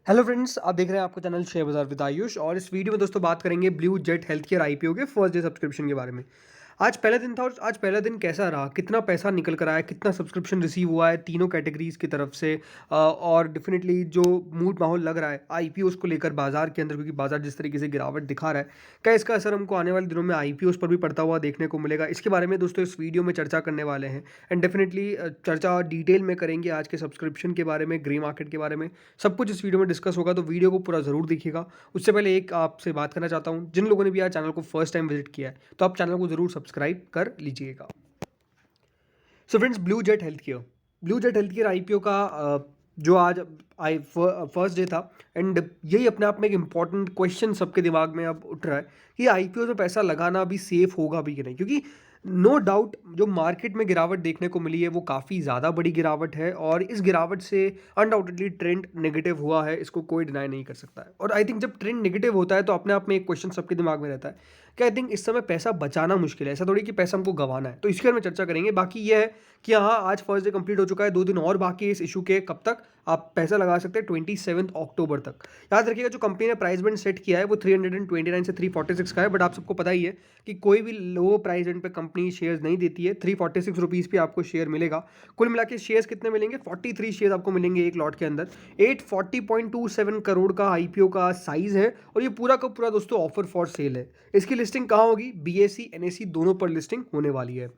Hello friends, आप देख रहे हैं आपका चैनल शेयर बाजार विद आयुष। और इस वीडियो में दोस्तों बात करेंगे blue jet health care IPO के फर्स्ट डे सब्सक्रिप्शन के बारे में। आज पहला दिन था और आज पहला दिन कैसा रहा, कितना पैसा निकल कर आया, कितना सब्सक्रिप्शन रिसीव हुआ है तीनों कैटेगरीज की तरफ से। और डेफिनेटली जो मूड माहौल लग रहा है आईपीओस को लेकर बाजार के अंदर, क्योंकि बाजार जिस तरीके से गिरावट दिखा रहा है, क्या इसका असर हमको आने वाले दिनों में आईपीओस पर भी पड़ता हुआ देखने को मिलेगा, इसके बारे में दोस्तों इस वीडियो में चर्चा करने वाले हैं। एंड डेफिनेटली चर्चा डिटेल में करेंगे आज के सब्सक्रिप्शन के बारे में, ग्रे मार्केट के बारे में, सब कुछ इस वीडियो में डिस्कस होगा। तो वीडियो को पूरा ज़रूर देखिएगा। उससे पहले एक आपसे बात करना चाहता हूँ, जिन लोगों ने भी आज चैनल को फर्स्ट टाइम विजिट किया है तो आप चैनल को ज़रूर सब्सक्राइब कर लीजिएगा। So friends, blue jet health care IPO का जो आज आई फर्स्ट डे था। एंड यही अपने आप में एक इम्पॉर्टेंट क्वेश्चन सबके दिमाग में अब उठ रहा है कि आईपीओ में पैसा लगाना भी सेफ होगा भी कि नहीं, क्योंकि नो डाउट जो मार्केट में गिरावट देखने को मिली है वो काफ़ी ज़्यादा बड़ी गिरावट है। और इस गिरावट से अनडाउटेडली ट्रेंड नेगेटिव हुआ है, इसको कोई डिनाई नहीं कर सकता है। और आई थिंक जब ट्रेंड नेगेटिव होता है तो अपने आप में एक क्वेश्चन सबके दिमाग में रहता है कि आई थिंक इस समय पैसा बचाना मुश्किल है, ऐसा थोड़ी कि पैसा हमको गंवाना है। तो इसके बारे में चर्चा करेंगे। बाकी ये है कि हाँ, आज फर्स्ट डे कंप्लीट हो चुका है, 2 दिन और बाकी है इस इशू के। कब तक आप पैसा लगा सकते हैं? 27 अक्टूबर तक। याद रखिएगा, जो कंपनी ने प्राइस बैंड सेट किया है वो 329 से 346 का है। बट आप सबको पता ही है कि कोई भी लो प्राइस बैंड पे कंपनी शेयर्स नहीं देती है। 346 रुपीज़ पे आपको शेयर मिलेगा। कुल मिला के शेयर्स कितने मिलेंगे? 43 शेयर आपको मिलेंगे एक लॉट के अंदर। 840.27 करोड़ का आईपीओ का साइज है। और ये पूरा का पूरा दोस्तों ऑफर फॉर सेल है। इसकी लिस्टिंग कहाँ होगी? बीएसई एनएसई दोनों पर लिस्टिंग होने वाली है।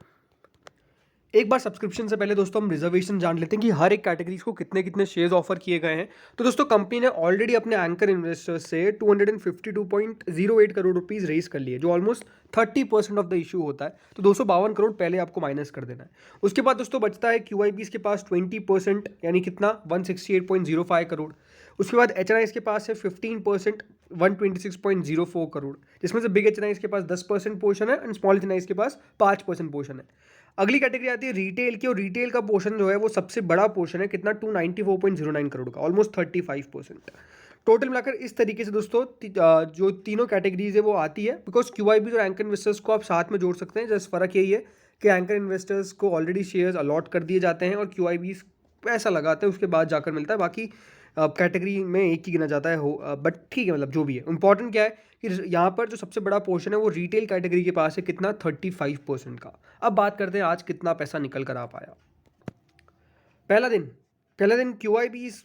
एक बार सब्सक्रिप्शन से पहले दोस्तों हम रिजर्वेशन जान लेते हैं कि हर एक कैटेगरीज को कितने कितने शेयर्स ऑफर किए गए हैं। तो दोस्तों कंपनी ने ऑलरेडी अपने एंकर इन्वेस्टर्स से 252.08 करोड़ रुपीस रेज कर लिए, जो ऑलमोस्ट 30% ऑफ द इशू होता है। तो 252 करोड़ पहले आपको माइनस कर देना है। उसके बाद दोस्तों बचता है क्यूआईबीज के पास 20%, यानी कितना? 168.05 करोड़। उसके बाद एच के पास है 15%, 126.04 करोड़, जिसमें से बिग एच के पास 10% पोर्शन है एंड स्मॉल एच के पास 5% पोर्शन है। अगली कैटेगरी आती है रिटेल की, और रिटेल का पोर्शन जो है वो सबसे बड़ा पोर्शन है, कितना? 294.09 करोड़ का, ऑलमोस्ट 35%। टोटल मिलाकर इस तरीके से दोस्तों जो तीनों कैटेगरीज है वो आती है। बिकॉज क्यूआईबी और एंकर इन्वेस्टर्स को आप साथ में जोड़ सकते हैं। जस्ट फर्क यही है कि एंकर इन्वेस्टर्स को ऑलरेडी शेयर्स अलॉट कर दिए जाते हैं और क्यूआईबी पैसा लगाते हैं, उसके बाद जाकर मिलता है। बाकी कैटेगरी में एक ही गिना जाता है हो। बट ठीक है, मतलब जो भी है, इंपॉर्टेंट क्या है कि यहाँ पर जो सबसे बड़ा पोर्शन है वो रिटेल कैटेगरी के पास है, कितना? 35% का। अब बात करते हैं आज कितना पैसा निकल कर आ पाया। पहला दिन क्यूआईबीज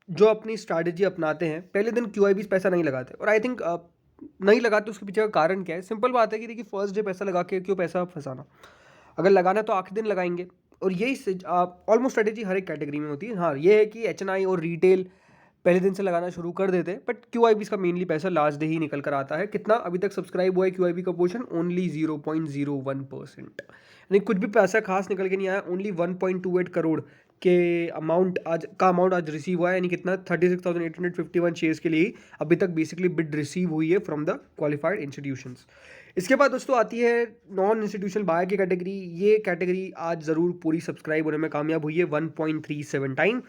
जो अपनी स्ट्रैटेजी अपनाते हैं, पहले दिन क्यूआईबीज पैसा नहीं लगाते। और आई थिंक नहीं लगाते, उसके पीछे का कारण क्या है? सिंपल बात है कि देखिए, फर्स्ट डे पैसा लगा के क्यों पैसा फंसाना? अगर लगाना है तो आखिरी दिन लगाएंगे। और यही ऑलमोस्ट स्ट्रेटेजी हर एक कैटेगरी में होती है। हाँ, ये है कि एचएनआई और रिटेल पहले दिन से लगाना शुरू कर देते हैं। बट क्यूआईबी का मेनली पैसा लास्ट डे ही निकल कर आता है। कितना अभी तक सब्सक्राइब हुआ है क्यूआईबी का पोर्शन? ओनली 0.01%, यानी कुछ भी पैसा खास निकल के नहीं आया। ओनली 1.28 करोड़ के अमाउंट आज रिसीव हुआ है, यानी कितना? 36,851 शेयर्स के लिए अभी तक बेसिकली बिड रिसीव हुई है फ्रॉम द क्वालिफाइड इंस्टीट्यूशंस। इसके बाद दोस्तों आती है नॉन इंस्टीट्यूशनल बायर की कैटेगरी। ये कैटेगरी आज ज़रूर पूरी सब्सक्राइब होने में कामयाब हुई है, 1.37 टाइम।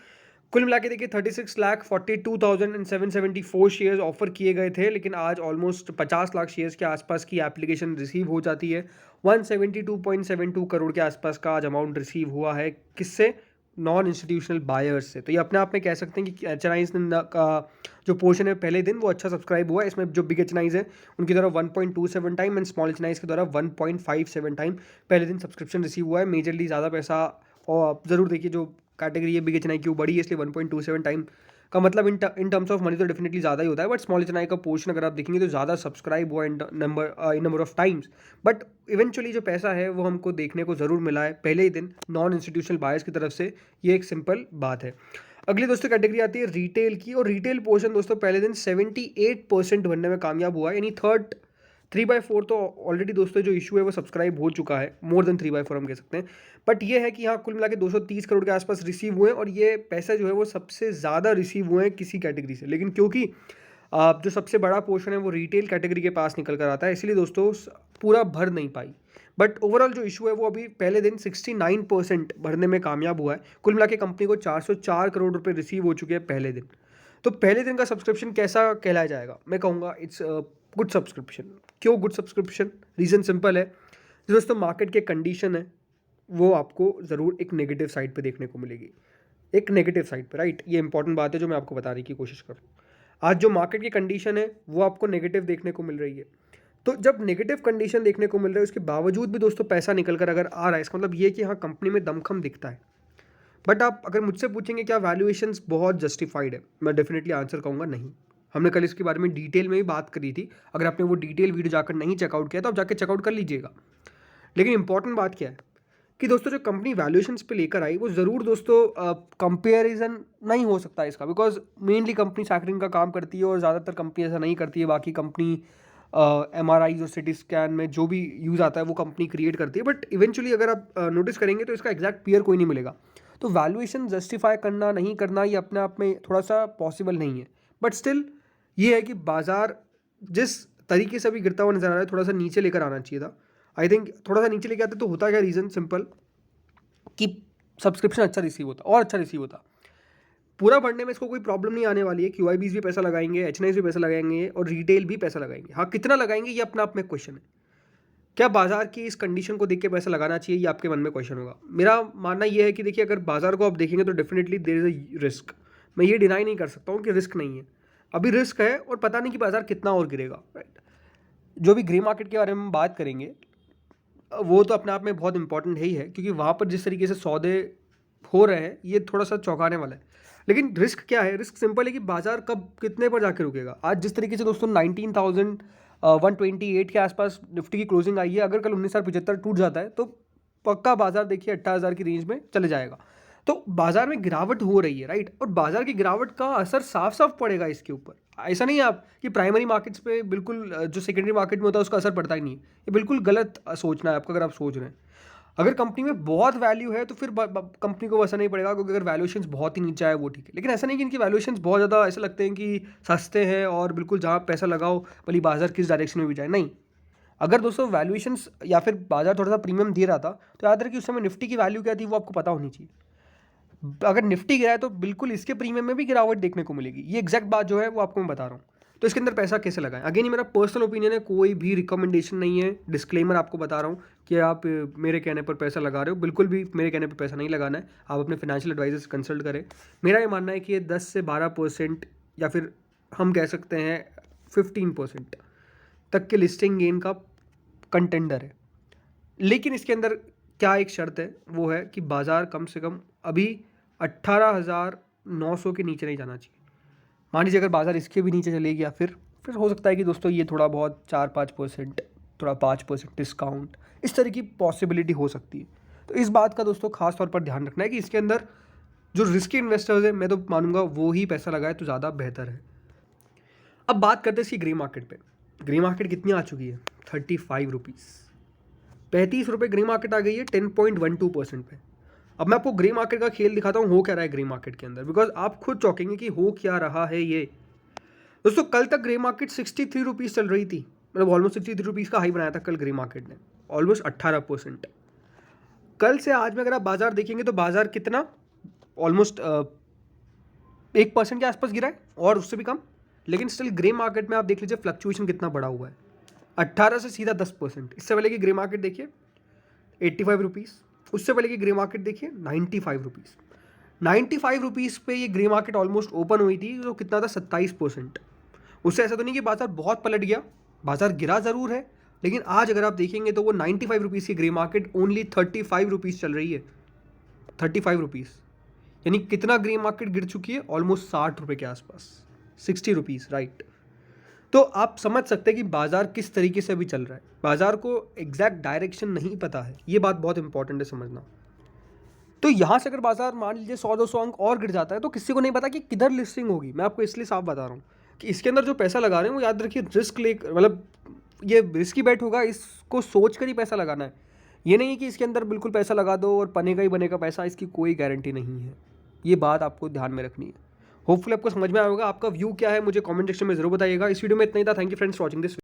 कुल मिला के देखिए 36,42,774 शेयर्स ऑफर किए गए थे, लेकिन आज ऑलमोस्ट 50 लाख शेयर्स के आसपास की एप्लीकेशन रिसीव हो जाती है। 172.72 करोड़ के आसपास का आज अमाउंट रिसीव हुआ है। किससे? नॉन इंस्टीट्यूशनल बायर्स से। तो ये अपने आप में कह सकते हैं कि एचएनआईज का जो पोर्शन है पहले दिन वो अच्छा सब्सक्राइब हुआ है। इसमें जो बिग एचएनआईज है उनकी द्वारा 1.27 टाइम एंड स्मॉल एचएनआईज के द्वारा 1.57 टाइम पहले दिन सब्सक्रिप्शन रिसीव हुआ है। मेजरली ज़्यादा पैसा, और ज़रूर देखिए जो कैटेगरी है बिग एचएनआई क्यों बड़ी है, इसलिए 1.27 टाइम का मतलब इन टर्म्स ऑफ मनी तो डेफिनेटली ज़्यादा ही होता है। बट स्मॉल एचएनआई का पोर्शन अगर आप देखेंगे तो ज़्यादा सब्सक्राइब हुआ in number of times. But eventually जो पैसा है वो हमको देखने को ज़रूर मिला है पहले ही दिन नॉन इंस्टीट्यूशनल बायर्स की तरफ से। ये एक सिंपल बात है। अगली दोस्तों कैटेगरी आती है रिटेल की, और रिटेल पोर्शन दोस्तों पहले दिन 78% बनने में कामयाब हुआ है, यानी 3/4 तो ऑलरेडी दोस्तों जो इशू है वो सब्सक्राइब हो चुका है। मोर देन 3/4 हम कह सकते हैं। बट ये है कि यहाँ कुल मिला के 230 करोड़ के आसपास रिसीव हुए हैं, और ये पैसा जो है वो सबसे ज़्यादा रिसीव हुए हैं किसी कैटेगरी से। लेकिन क्योंकि जो सबसे बड़ा पोर्शन है वो रिटेल कैटेगरी के पास निकल कर आता है, इसलिए दोस्तों पूरा भर नहीं पाई। बट ओवरऑल जो इशू है वो अभी पहले दिन 69% भरने में कामयाब हुआ है। कुल मिला के कंपनी को 404 करोड़ रुपए रिसीव हो चुके हैं पहले दिन। तो पहले दिन का सब्सक्रिप्शन कैसा कहलाया जाएगा? मैं कहूँगा इट्स गुड सब्सक्रिप्शन। क्यों गुड सब्सक्रिप्शन? रीज़न सिंपल है, जो दोस्तों मार्केट के कंडीशन है वो आपको ज़रूर एक नेगेटिव साइड पे देखने को मिलेगी। एक नेगेटिव साइड पे, राइट। ये इंपॉर्टेंट बात है जो मैं आपको बताने की कोशिश कर रहा हूँ। आज जो मार्केट की कंडीशन है वो आपको नेगेटिव देखने को मिल रही है। तो जब नेगेटिव कंडीशन देखने को मिल रहा है उसके बावजूद भी दोस्तों पैसा निकल कर अगर आ रहा है, इसका मतलब ये कि हाँ कंपनी में दमखम दिखता है। बट आप अगर मुझसे पूछेंगे क्या वैल्यूएशंस बहुत जस्टिफाइड है, मैं डेफिनेटली आंसर कहूँगा नहीं। हमने कल इसके बारे में डिटेल में भी बात करी थी। अगर आपने वो डिटेल वीडियो जाकर नहीं चेकआउट किया तो आप जाकर चेकआउट कर लीजिएगा। लेकिन इंपॉर्टेंट बात क्या है कि दोस्तों जो कंपनी वैल्यूएशंस पे लेकर आई वो ज़रूर दोस्तों कंपेरिजन नहीं हो सकता इसका, बिकॉज मेनली कंपनी फैक्टरिंग का काम करती है और ज़्यादातर कंपनी ऐसा नहीं करती है। बाकी कंपनी MRIs और सिटी स्कैन में जो भी यूज़ आता है वो कंपनी क्रिएट करती है, बट इवेंचुअली अगर आप नोटिस करेंगे तो इसका एग्जैक्ट पीयर कोई नहीं मिलेगा। तो वैल्यूएशन जस्टिफाई करना नहीं करना ये अपने आप में थोड़ा सा पॉसिबल नहीं है। बट स्टिल ये है कि बाजार जिस तरीके से अभी गिरता हुआ नजर आ रहा है थोड़ा सा नीचे लेकर आना चाहिए था। आई थिंक थोड़ा सा नीचे लेके आते तो होता क्या, रीज़न सिंपल कि सब्सक्रिप्शन अच्छा रिसीव होता और अच्छा रिसीव होता। पूरा बढ़ने में इसको कोई प्रॉब्लम नहीं आने वाली है। QIBs भी पैसा लगाएंगे, HNIs भी पैसा लगाएंगे और रिटेल भी पैसा लगाएंगे। हाँ कितना लगाएंगे ये अपना आप में क्वेश्चन है। क्या बाजार की इस कंडीशन को देख के पैसा लगाना चाहिए, ये आपके मन में क्वेश्चन होगा। मेरा मानना ये है कि देखिए अगर बाजार को आप देखेंगे तो definitely there is a risk. मैं ये डिनाई नहीं कर सकता हूँ कि रिस्क नहीं है, अभी रिस्क है और पता नहीं कि बाजार कितना और गिरेगा, राइट। जो भी ग्रे मार्केट के बारे में हम बात करेंगे वो तो अपने आप में बहुत इंपॉर्टेंट है ही है, क्योंकि वहाँ पर जिस तरीके से सौदे हो रहे हैं ये थोड़ा सा चौंकाने वाला है। लेकिन रिस्क क्या है, रिस्क सिंपल है कि बाजार कब कितने पर जाकर रुकेगा। आज जिस तरीके से दोस्तों 19,128 के आसपास निफ्टी की क्लोजिंग आई है, अगर कल 19,075 टूट जाता है तो पक्का बाजार देखिए 18,000 की रेंज में चले जाएगा। तो बाजार में गिरावट हो रही है, राइट, और बाजार की गिरावट का असर साफ साफ पड़ेगा इसके ऊपर। ऐसा नहीं है आप कि प्राइमरी मार्केट्स पे बिल्कुल जो सेकेंडरी मार्केट में होता है उसका असर पड़ता ही नहीं है। ये बिल्कुल गलत सोचना है आपका अगर आप सोच रहे हैं। अगर कंपनी में बहुत वैल्यू है तो फिर कंपनी को असर नहीं पड़ेगा, क्योंकि अगर वैल्यूएशंस बहुत ही नीचे आए वो ठीक है। लेकिन ऐसा नहीं कि इनकी वैल्यूएशंस बहुत ज़्यादा ऐसे लगते हैं कि सस्ते हैं और बिल्कुल जहाँ पैसा लगाओ भली बाजार किस डायरेक्शन में भी जाए, नहीं। अगर दोस्तों वैल्यूएशंस या फिर बाजार थोड़ा सा प्रीमियम दे रहा था तो याद रखिए उस समय निफ्टी की वैल्यू क्या थी वो आपको पता होनी चाहिए। अगर निफ्टी गिरा है तो बिल्कुल इसके प्रीमियम में भी गिरावट देखने को मिलेगी। ये एग्जैक्ट बात जो है वो आपको मैं बता रहा हूँ। तो इसके अंदर पैसा कैसे लगाएं, अगेन ये मेरा पर्सनल ओपिनियन है, कोई भी रिकमेंडेशन नहीं है। डिस्क्लेमर आपको बता रहा हूँ कि आप मेरे कहने पर पैसा लगा रहे हो, बिल्कुल भी मेरे कहने पर पैसा नहीं लगाना है। आप अपने फाइनेंशियल एडवाइजर से कंसल्ट करें। मेरा ये मानना है कि ये 10 से 12% या फिर हम कह सकते हैं 15% तक के लिस्टिंग गेन का कंटेंडर है। लेकिन इसके अंदर क्या एक शर्त है, वो है कि बाजार कम से कम अभी 18,900 के नीचे नहीं जाना चाहिए। मान लीजिए अगर बाजार इसके भी नीचे चले गया फिर हो सकता है कि दोस्तों ये थोड़ा बहुत 4-5%, थोड़ा 5% डिस्काउंट, इस तरह की पॉसिबिलिटी हो सकती है। तो इस बात का दोस्तों खास तौर पर ध्यान रखना है कि इसके अंदर जो रिस्की इन्वेस्टर्स हैं मैं तो मानूंगा वो ही पैसा लगाए तो ज़्यादा बेहतर है। अब बात करते हैं इसकी ग्रे मार्केट पे। ग्रे मार्केट कितनी आ चुकी है, 35 रुपीज़, 35 रुपये ग्रे मार्केट आ गई है 10.12% पे। अब मैं आपको ग्रे मार्केट का खेल दिखाता हूँ हो क्या रहा है ग्रे मार्केट के अंदर, बिकॉज आप खुद चौंकेंगे कि हो क्या रहा है ये। दोस्तों कल तक ग्रे मार्केट 63 रुपीज़ चल रही थी, मतलब ऑलमोस्ट 63 रुपीज़ का हाई बनाया था कल ग्रे मार्केट ने, ऑलमोस्ट 18%। कल से आज में अगर आप बाजार देखेंगे तो बाजार कितना ऑलमोस्ट 1% के आसपास गिरा है और उससे भी कम। लेकिन स्टिल ग्रे मार्केट में आप देख लीजिए फ्लक्चुएशन कितना बड़ा हुआ है, 18 से सीधा 10%। इससे पहले की ग्रे मार्केट देखिए 85 रुपीज़, उससे पहले की ग्रे मार्केट देखिए 95 रुपीज़। 95 रुपीज़ पे ये ग्रे मार्केट ऑलमोस्ट ओपन हुई थी, तो कितना था 27%। उससे ऐसा तो नहीं कि बाजार बहुत पलट गया, बाजार गिरा ज़रूर है, लेकिन आज अगर आप देखेंगे तो वो 95 रुपीज़ की ग्रे मार्केट ओनली 35 रुपीज़ चल रही है। 35 रुपीज़ यानी कितना ग्रे मार्केट गिर चुकी है, ऑलमोस्ट 60 रुपये के आसपास, 60 रुपीज़, राइट। तो आप समझ सकते हैं कि बाजार किस तरीके से अभी चल रहा है। बाजार को एग्जैक्ट डायरेक्शन नहीं पता है, ये बात बहुत इंपॉर्टेंट है समझना। तो यहाँ से अगर बाजार मान लीजिए 100-200 अंक और गिर जाता है तो किसी को नहीं पता कि किधर लिस्टिंग होगी। मैं आपको इसलिए साफ बता रहा हूँ कि इसके अंदर जो पैसा लगा रहे हैं वो याद रखिए रिस्क ले, मतलब ये रिस्की बैट होगा, इसको सोच कर ही पैसा लगाना है। ये नहीं कि इसके अंदर बिल्कुल पैसा लगा दो और बनेगा ही बनेगा पैसा, इसकी कोई गारंटी नहीं है। ये बात आपको ध्यान में रखनी है। होपफुली आपको समझ में आया होगा। आपका व्यू क्या है मुझे कमेंट सेक्शन में जरूर बताइएगा। इस वीडियो में इतना ही था। Thank you friends for watching this.